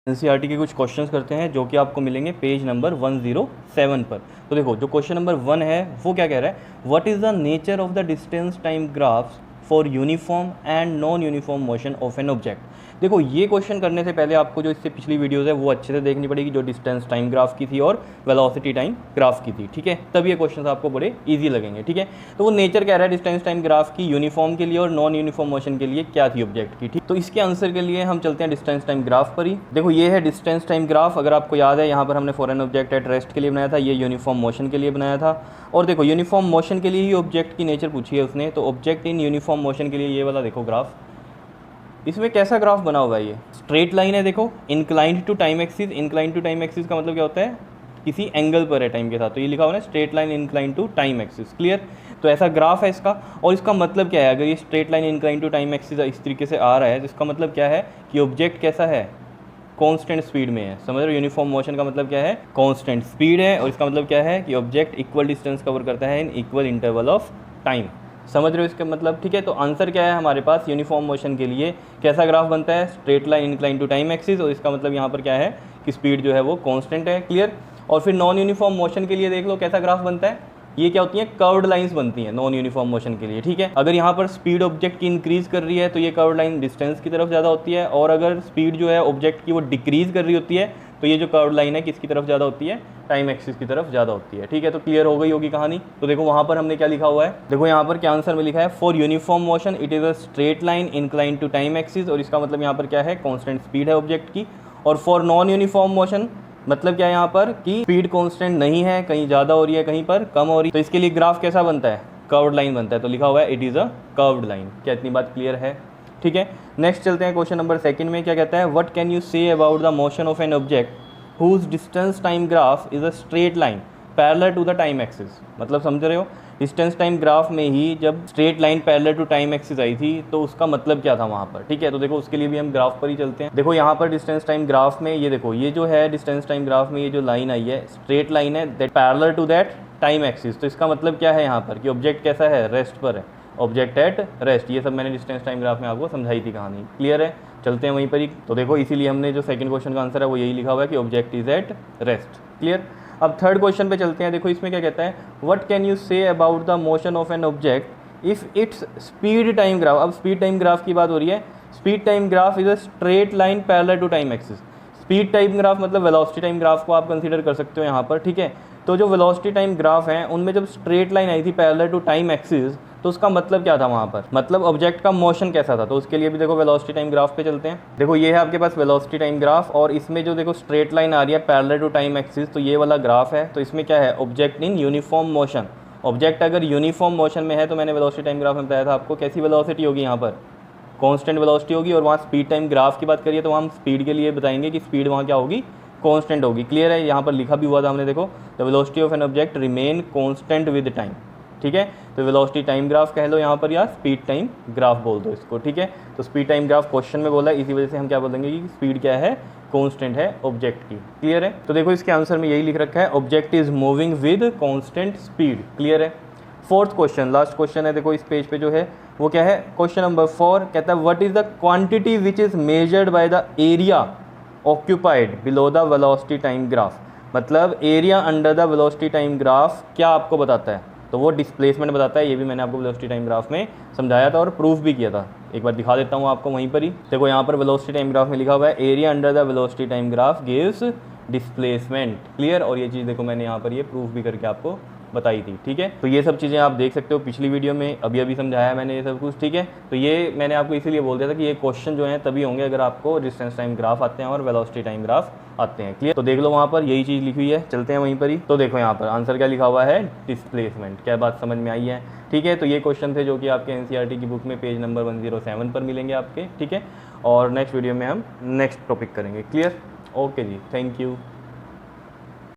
NCERT के कुछ questions करते हैं जो कि आपको मिलेंगे पेज नंबर 107 पर। तो देखो जो क्वेश्चन नंबर 1 है वो क्या कह रहा है, what is the nature of the distance time graphs for uniform and non uniform motion of an object. देखो ये क्वेश्चन करने से पहले आपको जो इससे पिछली वीडियोज़ है वो अच्छे से देखनी पड़ेगी, जो डिस्टेंस टाइम ग्राफ की थी और वेलोसिटी टाइम ग्राफ की थी, ठीक है। तब ये क्वेश्चन आपको बड़े ईजी लगेंगे, ठीक है। तो वो नेचर कह रहा है डिस्टेंस टाइम ग्राफ की यूनिफॉर्म के लिए और नॉन यूनिफॉर्म मोशन के लिए क्या थी ऑब्जेक्ट की, ठीक। तो इसके आंसर के लिए हम चलते हैं डिस्टेंस टाइम ग्राफ पर ही। देखो ये है डिस्टेंस टाइम ग्राफ, अगर आपको याद है यहाँ पर हमने for an object at rest के लिए बनाया था, ये यूनिफॉर्म मोशन के लिए बनाया था। और देखो यूनिफॉर्म मोशन के लिए ही ऑब्जेक्ट की नेचर पूछी है उसने, तो ऑब्जेक्ट इन यूनिफॉर्म मोशन के लिए ये वाला देखो ग्राफ, इसमें कैसा ग्राफ बना हुआ है, ये स्ट्रेट लाइन है। देखो inclined to time axis, inclined to time axis का मतलब क्या होता है, किसी एंगल पर है टाइम के साथ, तो ये लिखा हुआ है straight line inclined to time axis, clear. तो ऐसा ग्राफ है इसका, और इसका मतलब क्या है, अगर ये straight line inclined to time axis इस तरीके से आ रहा है तो इसका मतलब क्या है कि ऑब्जेक्ट कैसा है, कांस्टेंट स्पीड में है। समझ रहे हो, यूनिफॉर्म मोशन का मतलब क्या है, कांस्टेंट स्पीड है, और इसका मतलब क्या है कि ऑब्जेक्ट इक्वल डिस्टेंस कवर करता है in equal interval of time. समझ रहे हो इसका मतलब, ठीक है। तो आंसर क्या है हमारे पास, यूनिफॉर्म मोशन के लिए कैसा ग्राफ बनता है, straight line incline to time axis, और इसका मतलब यहाँ पर क्या है कि स्पीड जो है वो कांस्टेंट है, क्लियर। और फिर नॉन यूनिफॉर्म मोशन के लिए देख लो कैसा ग्राफ बनता है, ये क्या होती है, कर्व्ड लाइंस बनती हैं नॉन यूनिफॉर्म मोशन के लिए, ठीक है। अगर यहाँ पर स्पीड ऑब्जेक्ट की इंक्रीज कर रही है तो ये कर्व्ड लाइन डिस्टेंस की तरफ ज़्यादा होती है, और अगर स्पीड जो है ऑब्जेक्ट की वो डिक्रीज कर रही होती है तो ये जो कर्व्ड लाइन है किसकी तरफ ज़्यादा होती है, टाइम एक्सिस की तरफ ज़्यादा होती है, ठीक है। तो क्लियर हो गई होगी कहानी। तो देखो वहाँ पर हमने क्या लिखा हुआ है, देखो यहाँ पर क्या आंसर में लिखा है, for uniform motion it is a straight line incline to time axis, और इसका मतलब यहाँ पर क्या है, कॉन्स्टेंट स्पीड है ऑब्जेक्ट की। और फॉर नॉन यूनिफॉर्म मोशन मतलब क्या है यहाँ पर कि स्पीड कांस्टेंट नहीं है, कहीं ज़्यादा हो रही है कहीं पर कम हो रही है, तो इसके लिए ग्राफ कैसा बनता है, कर्व्ड लाइन बनता है। तो लिखा हुआ है it is a curved line. क्या इतनी बात क्लियर है, ठीक है। नेक्स्ट चलते हैं क्वेश्चन नंबर 2 में, क्या कहता है, what can you say about the motion of an object whose distance time graph is a straight line parallel to the time axis। मतलब समझ रहे हो, डिस्टेंस टाइम ग्राफ में ही जब straight line parallel to time axis आई थी तो उसका मतलब क्या था वहाँ पर, ठीक है। तो देखो उसके लिए भी हम ग्राफ पर ही चलते हैं। देखो यहाँ पर डिस्टेंस टाइम ग्राफ में ये देखो, ये जो है डिस्टेंस टाइम ग्राफ में ये जो लाइन आई है स्ट्रेट लाइन है that parallel to that time axis. तो इसका मतलब क्या है यहाँ पर कि ऑब्जेक्ट कैसा है, रेस्ट पर है, ऑब्जेक्ट एट रेस्ट। ये सब मैंने डिस्टेंस टाइम ग्राफ में आपको समझाई थी कहानी, क्लियर है। चलते हैं वहीं पर ही। तो देखो इसीलिए हमने जो सेकंड क्वेश्चन का आंसर है वो यही लिखा हुआ है कि object is at rest, clear. अब थर्ड क्वेश्चन पे चलते हैं। देखो इसमें क्या कहता है, what can you say about the motion of an object if its speed time graph. अब स्पीड टाइम ग्राफ की बात हो रही है, speed time graph is a straight line parallel to time axis. Speed time graph मतलब velocity time graph को आप consider कर सकते हो यहाँ पर, ठीक है। तो जो वेलोसिटी टाइम ग्राफ है उनमें जब स्ट्रेट लाइन आई थी पैरेलल टू टाइम एक्सिस तो उसका मतलब क्या था वहाँ पर, मतलब ऑब्जेक्ट का मोशन कैसा था। तो उसके लिए भी देखो वेलोसिटी टाइम ग्राफ पे चलते हैं। देखो ये है आपके पास वेलोसिटी टाइम ग्राफ, और इसमें जो देखो स्ट्रेट लाइन आ रही है पैरेलल टू टाइम एक्सिस, तो ये वाला ग्राफ है। तो इसमें क्या है, object in uniform motion. Object अगर यूनिफॉर्म मोशन में है तो मैंने वेलोसिटी टाइम ग्राफ में बताया था आपको कैसी वेलोसिटी होगी, यहाँ पर कॉन्स्टेंट वेलोसिटी होगी। और वहाँ स्पीड टाइम ग्राफ की बात करिए तो वहाँ हम स्पीड के लिए बताएंगे कि स्पीड वहाँ क्या होगी, कांस्टेंट होगी, क्लियर है। यहाँ पर लिखा भी हुआ था हमने, देखो the velocity of an object remain constant with time, ठीक है। तो वेलोसिटी टाइम ग्राफ कह लो यहाँ पर, या स्पीड टाइम ग्राफ बोल दो इसको, ठीक है। तो स्पीड टाइम ग्राफ क्वेश्चन में बोला है, इसी वजह से हम क्या बोलेंगे कि स्पीड क्या है, कांस्टेंट है ऑब्जेक्ट की, क्लियर है। तो देखो इसके आंसर में यही लिख रखा है, object is moving with constant speed, clear है। फोर्थ क्वेश्चन, लास्ट क्वेश्चन है, देखो इस पेज पे जो है वो क्या है, क्वेश्चन नंबर 4 कहता है, what is the quantity which is measured by the area occupied below the velocity time graph. मतलब area under the velocity time graph क्या आपको बताता है, तो वो डिस्प्लेसमेंट बताता है। ये भी मैंने आपको वेलोसिटी टाइम ग्राफ में समझाया था और प्रूफ भी किया था, एक बार दिखा देता हूँ आपको वहीं पर ही। देखो यहाँ पर वेलोसिटी टाइम ग्राफ में लिखा हुआ है, area under the velocity time graph gives displacement, clear. और ये चीज़ देखो मैंने यहाँ पर ये प्रूफ भी करके आपको बताई थी, ठीक है। तो ये सब चीज़ें आप देख सकते हो पिछली वीडियो में, अभी समझाया मैंने ये सब कुछ, ठीक है। तो ये मैंने आपको इसीलिए बोल दिया था कि ये क्वेश्चन जो हैं तभी होंगे अगर आपको डिस्टेंस टाइम ग्राफ आते हैं और वेलोसिटी टाइम ग्राफ आते हैं, क्लियर। तो देख लो वहाँ पर यही चीज़ लिखी हुई है, चलते हैं वहीं पर ही। तो देखो यहाँ पर आंसर क्या लिखा हुआ है, डिस्प्लेसमेंट। क्या बात समझ में आई है, ठीक है। तो ये क्वेश्चन थे जो कि आपके एनसीईआरटी की बुक में पेज नंबर 107 पर मिलेंगे आपके, ठीक है। और नेक्स्ट वीडियो में हम नेक्स्ट टॉपिक करेंगे, क्लियर। ओके जी, थैंक यू।